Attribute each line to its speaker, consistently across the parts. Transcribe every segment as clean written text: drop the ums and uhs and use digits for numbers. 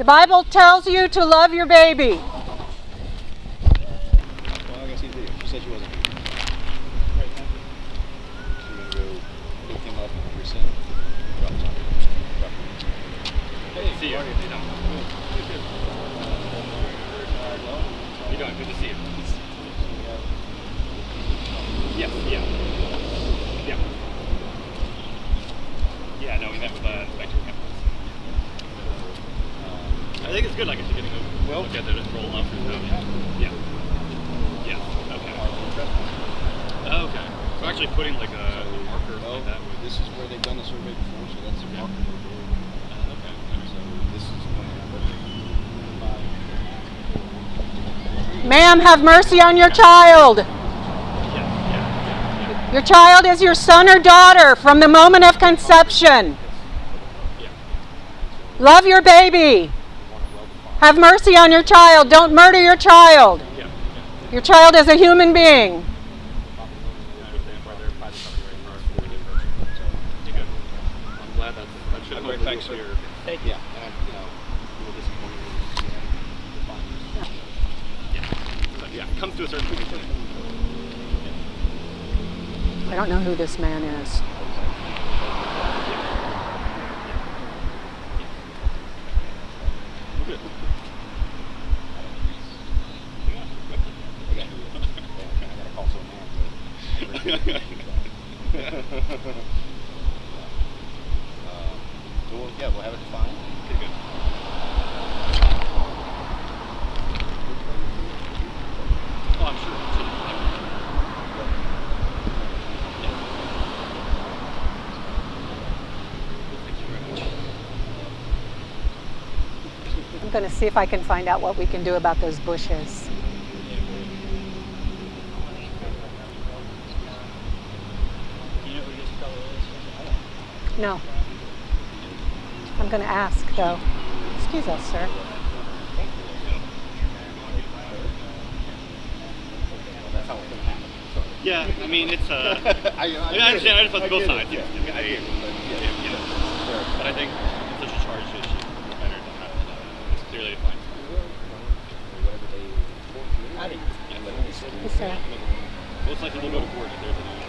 Speaker 1: The Bible tells you to love your baby.
Speaker 2: Well, I gotta see the video. She said she wasn't. Right now. She's gonna go pick him up and rescind.
Speaker 3: Hey, see you. How you doing? Good to see you. Yeah. Yeah, no, we met with Inspector Campus. I think it's good, like, actually getting a look at it roll up. Yeah. Okay. Okay. So actually putting like a marker like that.
Speaker 2: This is where they've done the survey before, so that's the marker they're doing.
Speaker 3: Okay.
Speaker 2: So this is when.
Speaker 1: Ma'am, have mercy on your child.
Speaker 3: Yeah.
Speaker 1: Your child is your son or daughter from the moment of conception. Love your baby. Have mercy on your child. Don't murder your child. Your child is a human being.
Speaker 3: I'm glad that should have been right clear.
Speaker 2: Thank you. And I'm, a little disappointed.
Speaker 3: Yeah, it comes to a certain point.
Speaker 1: I don't know who this man is.
Speaker 2: We'll have it defined.
Speaker 3: Okay, good. Oh, I'm sure. Thank you very much.
Speaker 1: I'm going to see if I can find out what we can do about those bushes. No. I'm going to ask, though. Excuse us, sir.
Speaker 3: Yeah, I mean, it's I understand. I just want both sides. Yeah. But I think it's such a charged issue. It's better to have it's clearly defined.
Speaker 1: Yes, sir.
Speaker 3: Most likely we'll go to court if there's an issue.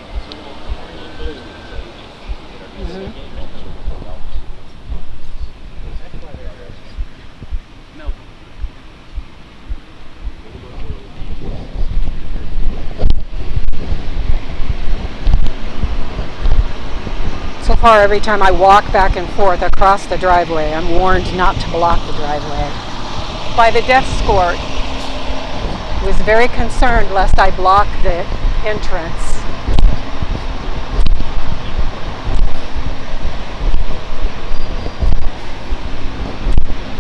Speaker 3: No.
Speaker 1: So far, every time I walk back and forth across the driveway, I'm warned not to block the driveway by the death escort. He was very concerned lest I block the entrance.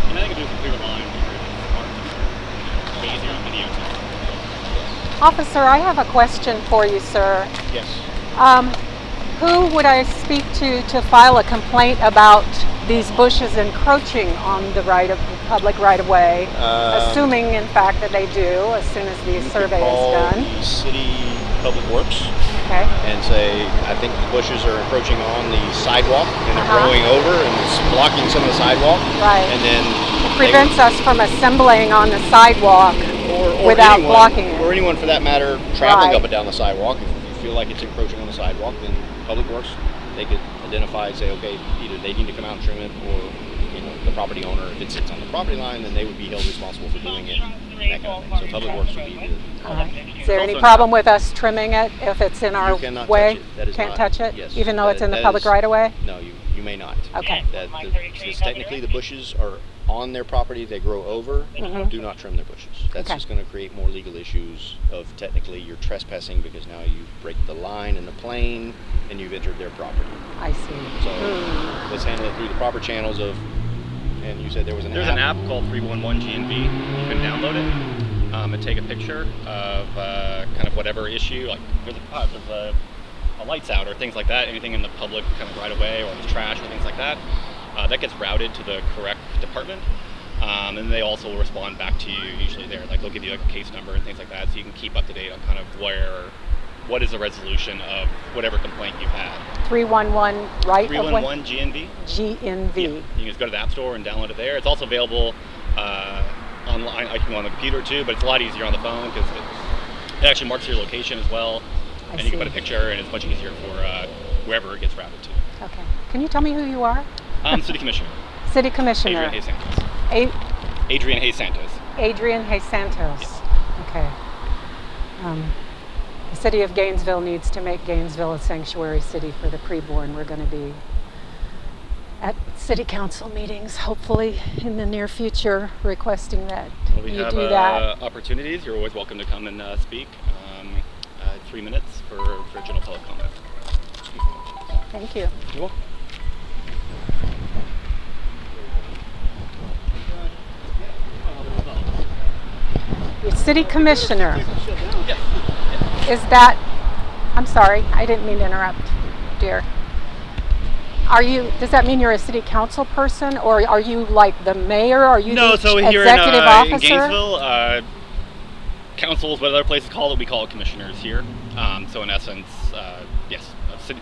Speaker 3: And I think if there's a clear line, it's easier on video too.
Speaker 1: Officer, I have a question for you, sir.
Speaker 2: Yes.
Speaker 1: Who would I speak to file a complaint about these bushes encroaching on the public right-of-way, assuming, in fact, that they do as soon as the survey is done?
Speaker 2: The city public works.
Speaker 1: Okay.
Speaker 2: And say, I think the bushes are encroaching on the sidewalk and they're growing over and it's blocking some of the sidewalk.
Speaker 1: Right.
Speaker 2: And then
Speaker 1: it prevents us from assembling on the sidewalk without blocking it.
Speaker 2: Or anyone for that matter traveling up and down the sidewalk. If you feel like it's encroaching on the sidewalk, then public works, they could identify and say, okay, either they need to come out and trim it or the property owner, if it sits on the property line, then they would be held responsible for doing it, that kind of thing. So public works would be the...
Speaker 1: Is there any problem with us trimming it if it's in our way?
Speaker 2: Touch it. That is
Speaker 1: Can't
Speaker 2: not,
Speaker 1: touch it?
Speaker 2: Yes,
Speaker 1: even though it's in the public right-of-way?
Speaker 2: No, you may not.
Speaker 1: Okay.
Speaker 2: Because technically the bushes are on their property, they grow over, do not trim their bushes. That's just going to create more legal issues of technically you're trespassing because now you break the line in the plane and you've entered their property.
Speaker 1: I see.
Speaker 2: So let's handle it through the proper channels of, and you said there was an app.
Speaker 3: There's an app called 311 GNV. You can download it and take a picture of kind of whatever issue, like there's a lights out or things like that, anything in the public kind of right away or there's trash or things like that. That gets routed to the correct department, and they also will respond back to you usually there. Like they'll give you like a case number and things like that, so you can keep up to date on kind of where what is the resolution of whatever complaint you had.
Speaker 1: 311 right
Speaker 3: 311 GNV.
Speaker 1: GNV.
Speaker 3: Yeah. You can just go to the App Store and download it there. It's also available online. I can go on the computer too, but it's a lot easier on the phone because it actually marks your location as well, and you can put a picture, and it's much easier for wherever it gets routed to.
Speaker 1: Okay. Can you tell me who you are?
Speaker 3: City Commissioner.
Speaker 1: City Commissioner.
Speaker 3: Adrian Hayes-Santos. Adrian Hayes-Santos.
Speaker 1: Adrian Hayes-Santos.
Speaker 3: Yes.
Speaker 1: Okay. The city of Gainesville needs to make Gainesville a sanctuary city for the preborn. We're going to be at city council meetings, hopefully in the near future, requesting that
Speaker 3: We
Speaker 1: you
Speaker 3: have
Speaker 1: do that.
Speaker 3: opportunities. You're always welcome to come and speak. 3 minutes for general public comment.
Speaker 1: Thank you.
Speaker 3: You're welcome.
Speaker 1: Your city commissioner.
Speaker 3: Yes.
Speaker 1: Is that, I'm sorry, I didn't mean to interrupt, dear. Does that mean you're a city council person, or are you like the mayor? Are you
Speaker 3: No,
Speaker 1: the
Speaker 3: so here
Speaker 1: executive officer?
Speaker 3: in Gainesville, councils, what other places call it, we call it commissioners here. So in essence, yes,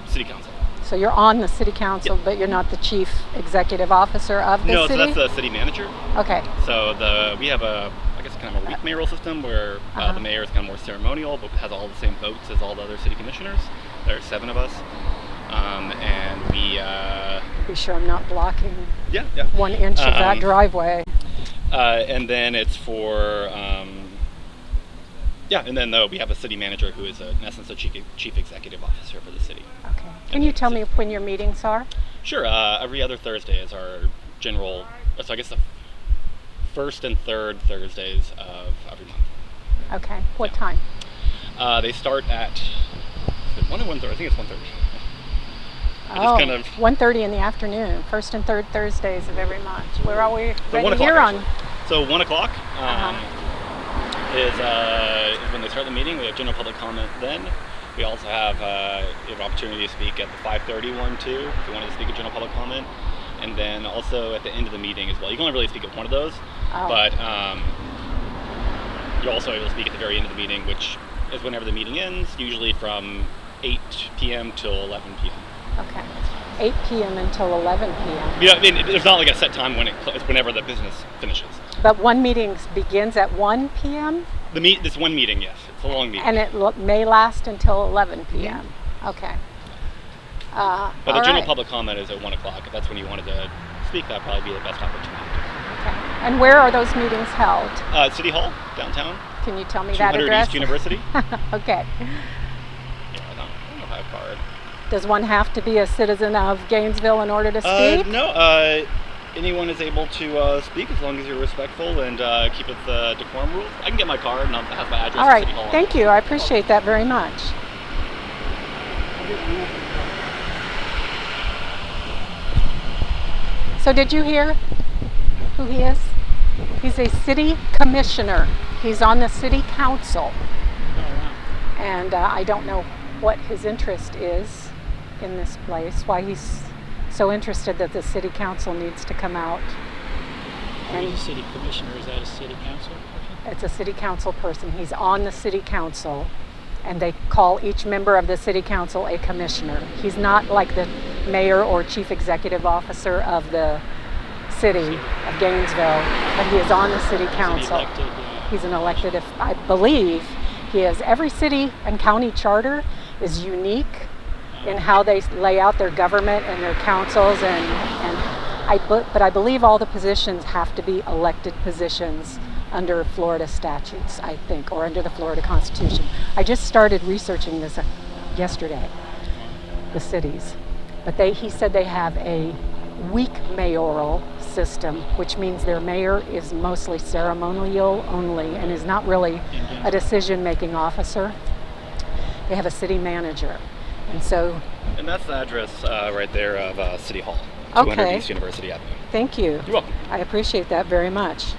Speaker 3: city council.
Speaker 1: So you're on the city council,
Speaker 3: Yep.
Speaker 1: but you're not the chief executive officer of the
Speaker 3: No,
Speaker 1: city?
Speaker 3: so that's the city manager.
Speaker 1: Okay.
Speaker 3: So we have I guess kind of a weak mayoral system where the mayor is kind of more ceremonial, but has all the same votes as all the other city commissioners. There are 7 of us, and we.
Speaker 1: Be sure I'm not blocking
Speaker 3: Yeah.
Speaker 1: 1 inch of that driveway.
Speaker 3: And then it's for. And then we have a city manager who is in essence a chief executive officer for the city.
Speaker 1: Okay. Can you tell me when your meetings are?
Speaker 3: Sure. Every other Thursday is our general. So I guess the first and third Thursdays of every month.
Speaker 1: Okay. What time?
Speaker 3: They start at 1 or 1:30. I think it's 1:30.
Speaker 1: Oh,
Speaker 3: kind of
Speaker 1: 1:30 in the afternoon. First and third Thursdays of every month. Where are we?
Speaker 3: So 1
Speaker 1: Ready here
Speaker 3: o'clock.
Speaker 1: on?
Speaker 3: So 1 o'clock is when they start the meeting. We have general public comment then. We also have you have an opportunity to speak at the 5:30 one too, if you wanted to speak at general public comment. And then also at the end of the meeting as well. You can only really speak at one of those, but you're also able to speak at the very end of the meeting, which is whenever the meeting ends, usually from 8 p.m. till 11 p.m.
Speaker 1: Okay. 8 p.m. until 11 p.m.
Speaker 3: Yeah, I mean, there's not like a set time it's whenever the business finishes.
Speaker 1: But one meeting begins at 1 p.m.?
Speaker 3: This one meeting, yes. It's a long meeting.
Speaker 1: And it may last until 11 p.m. Okay.
Speaker 3: But the general public comment is at 1 o'clock. If that's when you wanted to speak, that'd probably be the best opportunity.
Speaker 1: Okay. And where are those meetings held?
Speaker 3: City Hall, downtown.
Speaker 1: Can you tell me that
Speaker 3: 200
Speaker 1: address?
Speaker 3: East University.
Speaker 1: Okay.
Speaker 3: Yeah, I don't know if I have a card.
Speaker 1: Does one have to be a citizen of Gainesville in order to speak?
Speaker 3: No. Anyone is able to speak as long as you're respectful and keep it the decorum rules. I can get my card and I'll have my address.
Speaker 1: All right.
Speaker 3: City Hall.
Speaker 1: Thank you. I appreciate that very much. So did you hear who he is? He's a city commissioner. He's on the city council. And I don't know what his interest is in this place, why he's so interested that the city council needs to come out.
Speaker 4: And city commissioner, is that a city council person?
Speaker 1: It's a city council person. He's on the city council, and they call each member of the city council a commissioner. He's not like the mayor or chief executive officer of the city of Gainesville, but he is on the city council. He's an elected, I believe he is. Every city and county charter is unique in how they lay out their government and their councils, but I believe all the positions have to be elected positions under Florida statutes, I think, or under the Florida Constitution. I just started researching this yesterday, the cities. But he said they have a weak mayoral system, which means their mayor is mostly ceremonial only and is not really a decision-making officer. They have a city manager. And
Speaker 3: that's the address right there of City Hall, 200
Speaker 1: Okay.
Speaker 3: East University Avenue.
Speaker 1: Thank you.
Speaker 3: You're welcome.
Speaker 1: I appreciate that very much.